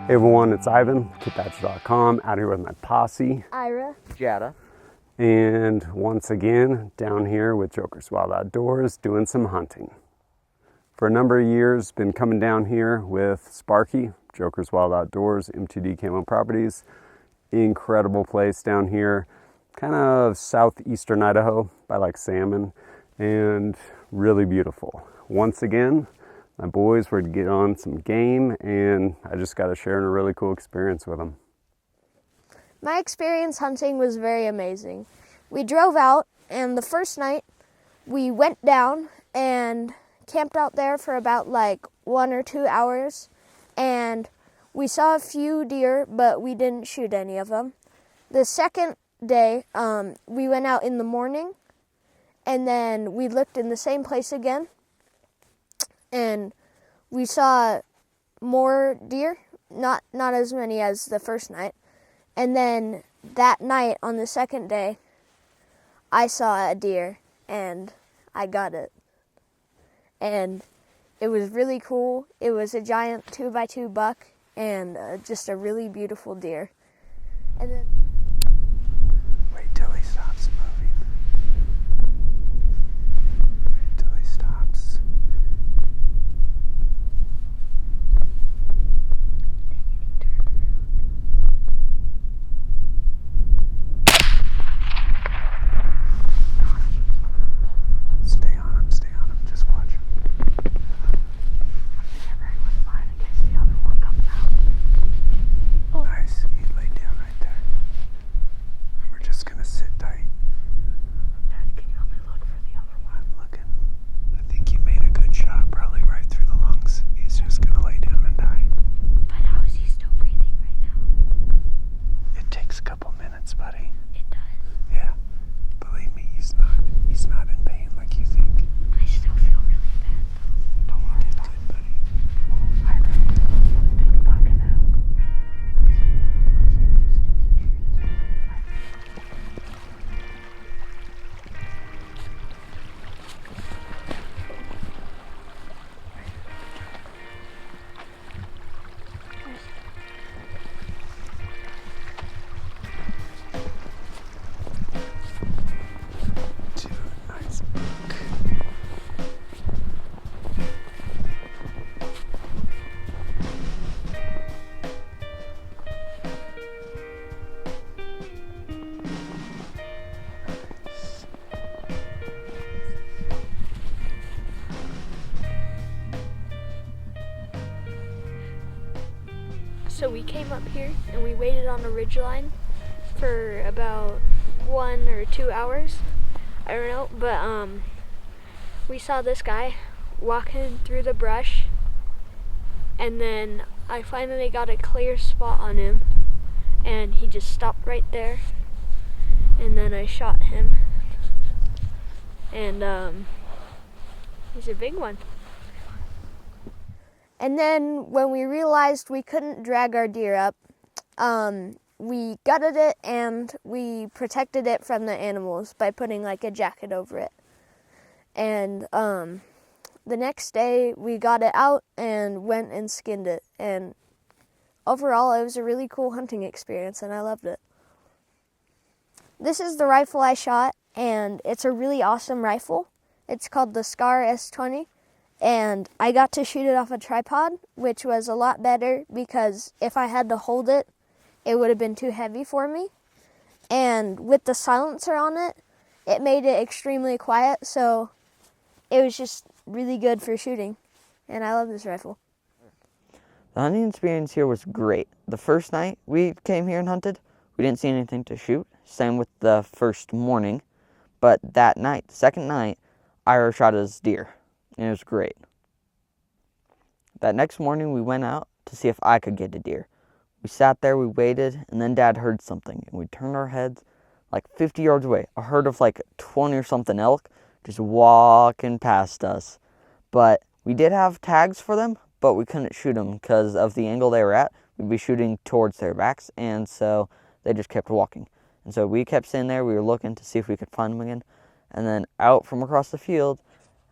Hey everyone, it's Ivan, KidThatcher.com, out here with my posse, Ira, Jatta, and once again, down here with Joker's Wild Outdoors, doing some hunting. For a number of years, been coming down here with Sparky, Joker's Wild Outdoors, MTD Camo Properties. Incredible place down here, kind of southeastern Idaho, by like Salmon, and really beautiful. Once again, my boys were to get on some game, and I just got to share a really cool experience with them. my experience hunting was very amazing. We drove out, and the first night we went down and camped out there for about like 1 or 2 hours, and we saw a few deer, but we didn't shoot any of them. The second day, we went out in the morning, and then we looked in the same place again, and we saw more deer, not as many as the first night. And then that night, on the second day, I saw a deer, and I got it. And it was really cool. It was a giant 2x2 buck, and just a really beautiful deer. And then Wait till he stops moving. Wait till he stops. Stay on him, just watch him. Nice, he laid down right there. We're just gonna sit tight. Dad, can you help me look for the other one? I'm looking. I think you made a good shot, probably right through the lungs. He's just gonna lay down and die. But how is he still breathing right now? It takes a couple minutes, buddy. It does. Yeah. Believe me, he's not in pain like you think. I still feel really bad though. Don't worry Did about good, buddy. it. I really want a big buck now. Dude, nice buck. So we came up here and we waited on a ridgeline for about 1 or 2 hours. I don't know, but we saw this guy walking through the brush, and then I finally got a clear spot on him, and he just stopped right there, and then I shot him, and he's a big one. And then when we realized we couldn't drag our deer up, we gutted it and we protected it from the animals by putting like a jacket over it. And the next day we got it out and went and skinned it. And overall it was a really cool hunting experience, and I loved it. This is the rifle I shot, and it's a really awesome rifle. It's called the Scar S20. And I got to shoot it off a tripod, which was a lot better because if I had to hold it, it would have been too heavy for me. And with the silencer on it, it made it extremely quiet, so it was just really good for shooting. And I love this rifle. The hunting experience here was great. The first night we came here and hunted, we didn't see anything to shoot. Same with the first morning. But that night, the second night, Ira shot his deer, and it was great. That next morning we went out to see if I could get a deer. We sat there, we waited, and then Dad heard something, and we turned our heads like 50 yards away. A herd of like 20 or something elk just walking past us. But we did have tags for them, but we couldn't shoot them because of the angle they were at. We'd be shooting towards their backs, and so they just kept walking. And so we kept sitting there, we were looking to see if we could find them again. And then out from across the field,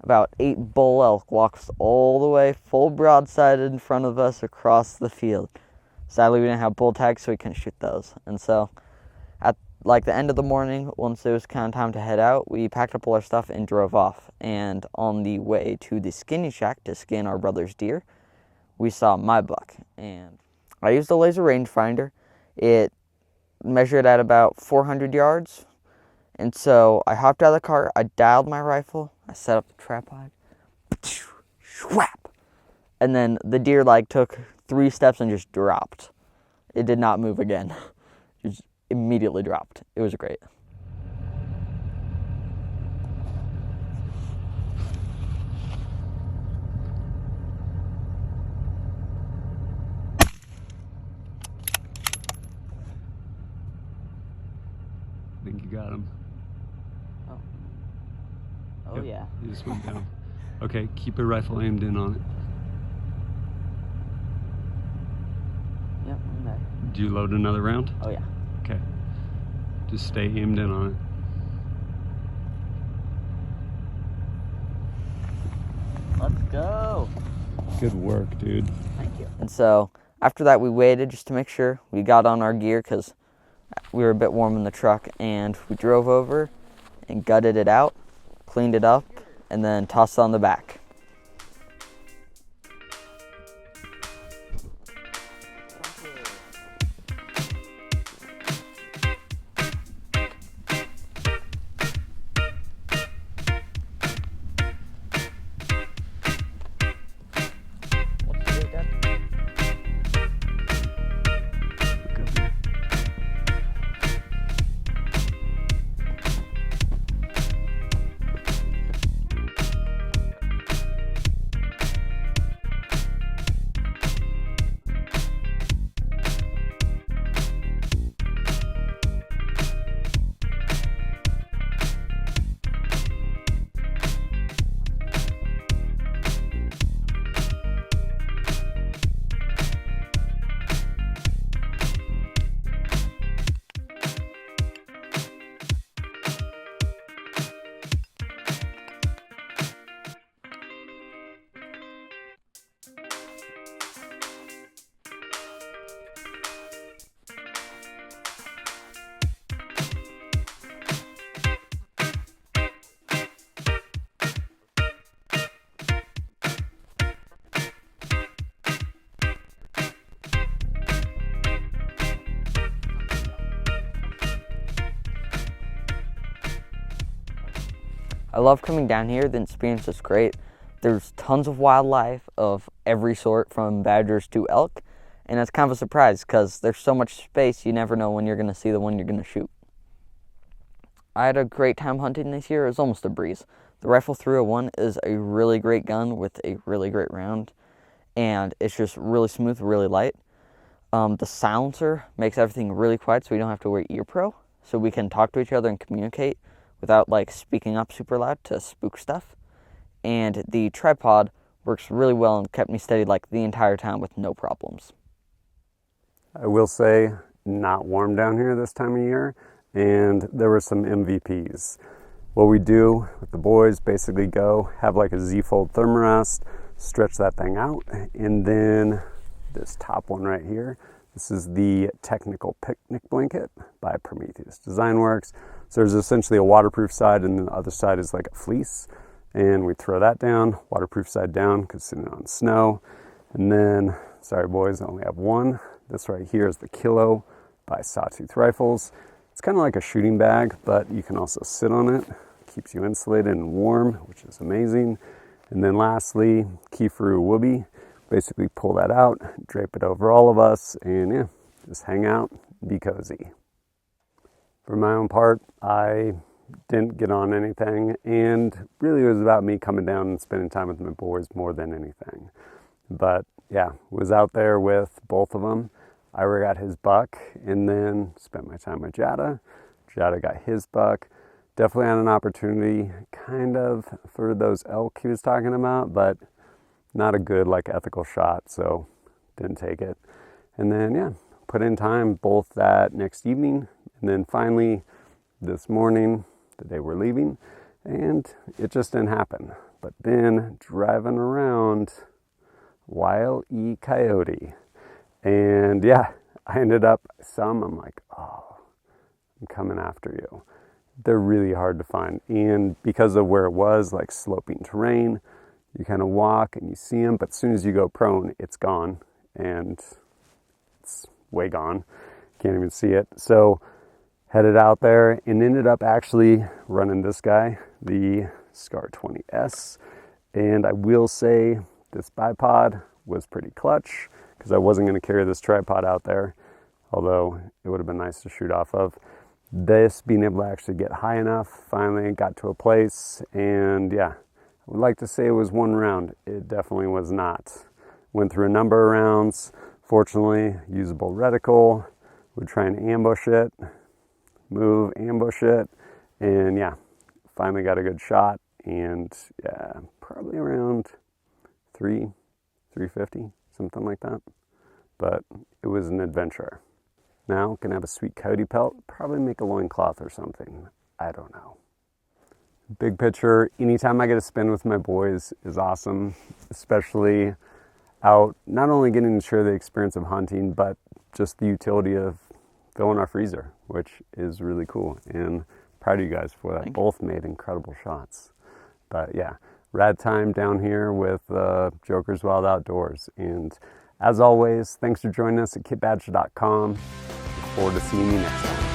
about 8 bull elk walks all the way full broadside in front of us across the field. Sadly, we didn't have bull tags, so we couldn't shoot those. And so at like the end of the morning, once it was kind of time to head out, we packed up all our stuff and drove off. And on the way to the skinny shack to skin our brother's deer, we saw my buck. And I used a laser rangefinder. It measured at about 400 yards. And so I hopped out of the car, I dialed my rifle, I set up the tripod, swap, and then the deer like took 3 steps and just dropped. It did not move again. It just immediately dropped. It was great. I think you got him. Oh Yep, yeah. You just went down. Okay, keep your rifle aimed in on it. Yep, I'm there. Do you load another round? Oh yeah. Okay. Just stay aimed in on it. Let's go. Good work, dude. Thank you. And so after that, we waited just to make sure we got on our gear because we were a bit warm in the truck, and we drove over and gutted it out, cleaned it up, and then tossed it on the back. I love coming down here. The experience is great. There's tons of wildlife of every sort, from badgers to elk, and it's kind of a surprise because there's so much space, you never know when you're going to see the one you're going to shoot. I had a great time hunting this year. It was almost a breeze. The Rifle 301 is a really great gun with a really great round, and it's just really smooth, really light. The silencer makes everything really quiet, so we don't have to wear ear pro, so we can talk to each other and communicate without like speaking up super loud to spook stuff. And the tripod works really well and kept me steady like the entire time with no problems. I will say, not warm down here this time of year, and there were some MVPs. What we do with the boys, basically go, have like a Z-fold thermarest, stretch that thing out, and then this top one right here, this is the Technical Picnic Blanket by Prometheus Design Works. So there's essentially a waterproof side, and the other side is like a fleece. And we throw that down, waterproof side down, because it's sitting on snow. And then, sorry boys, I only have one. This right here is the Killow by Sawtooth Rifles. It's kind of like a shooting bag, but you can also sit on it. Keeps you insulated and warm, which is amazing. And then lastly, Kifaru Woobie. Basically pull that out, drape it over all of us, and yeah, just hang out, be cozy. For my own part, I didn't get on anything, and really it was about me coming down and spending time with my boys more than anything. But yeah, was out there with both of them. Ira got his buck, and then spent my time with Jatta. Jatta got his buck. Definitely had an opportunity, kind of, for those elk he was talking about, but not a good, like, ethical shot, so didn't take it. And then, yeah, put in time both that next evening, and then finally this morning, the day we're leaving, and it just didn't happen. But then driving around, Wild E Coyote, And yeah, I ended up, I'm like, oh, I'm coming after you. They're really hard to find. And because of where it was, like sloping terrain, you kind of walk and you see them, but as soon as you go prone, it's gone. And it's way gone. Can't even see it. So headed out there and ended up actually running this guy, the Scar 20S. And I will say this bipod was pretty clutch because I wasn't going to carry this tripod out there, although it would have been nice to shoot off of. This being able to actually get high enough, finally got to a place, and yeah, I would like to say it was one round. It definitely was not. Went through a number of rounds. Fortunately, usable reticle. Would try and ambush it, move, ambush it, and yeah, finally got a good shot. And yeah, probably around 350, something like that. But it was an adventure. Now, gonna have a sweet coyote pelt, probably make a loincloth or something. I don't know. Big picture, anytime I get to spend with my boys is awesome, especially out, not only getting to share the experience of hunting, but just the utility of filling our freezer, which is really cool. And proud of you guys for that. Both made incredible shots. But yeah, rad time down here with Joker's Wild Outdoors. And as always, thanks for joining us at kitbadger.com. Look forward to seeing you next time.